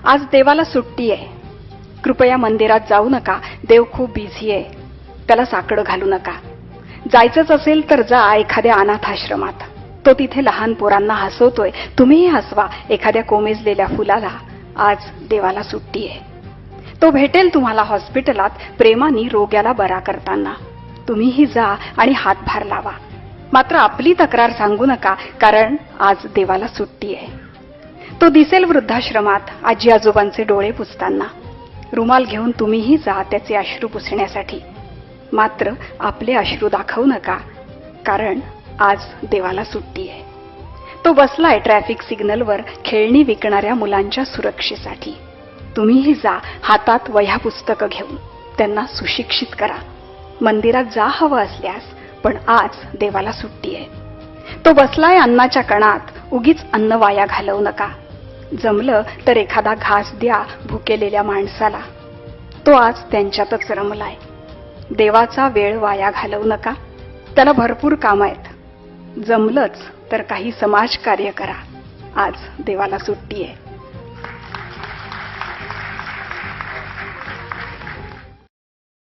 आज देवाला सुट्टी आहे. कृपया मंदिरात जाऊ नका. देव खूप बिझी आहे. त्याला साकडं घालू नका. जायचंच असेल तर जा एखाद्या अनाथ आश्रमात. तो तिथे लहान पोरांना हसवतोय. तुम्हीही हसवा एखाद्या कोमेजलेल्या फुलाला. आज देवाला सुट्टी आहे. तो भेटेल तुम्हाला हॉस्पिटलात प्रेमाने रोग्याला बरा करताना. तुम्हीही जा आणि हातभार लावा. मात्र आपली तक्रार सांगू नका, कारण आज देवाला सुट्टी आहे. तो दिसेल वृद्धाश्रमात आजी आजोबांचे डोळे पुसताना. रुमाल घेऊन तुम्हीही जा त्याचे अश्रू पुसण्यासाठी. मात्र आपले अश्रू दाखवू नका, कारण आज देवाला सुट्टी आहे. तो बसलाय ट्रॅफिक सिग्नलवर खेळणी विकणाऱ्या मुलांच्या सुरक्षेसाठी. तुम्हीही जा हातात वह्या पुस्तकं घेऊन. त्यांना सुशिक्षित करा. मंदिरात जा हवं असल्यास, पण आज देवाला सुट्टी आहे. तो बसलाय अन्नाच्या कणात. उगीच अन्न वाया घालवू नका. जमलं तर एखादा घास द्या भुकेलेल्या माणसाला. तो आज त्यांच्यातच रमलाय. देवाचा वेळ वाया घालवू नका. त्याला भरपूर कामं आहेत. जमलंच तर काही समाजकार्य करा. आज देवाला सुट्टी आहे.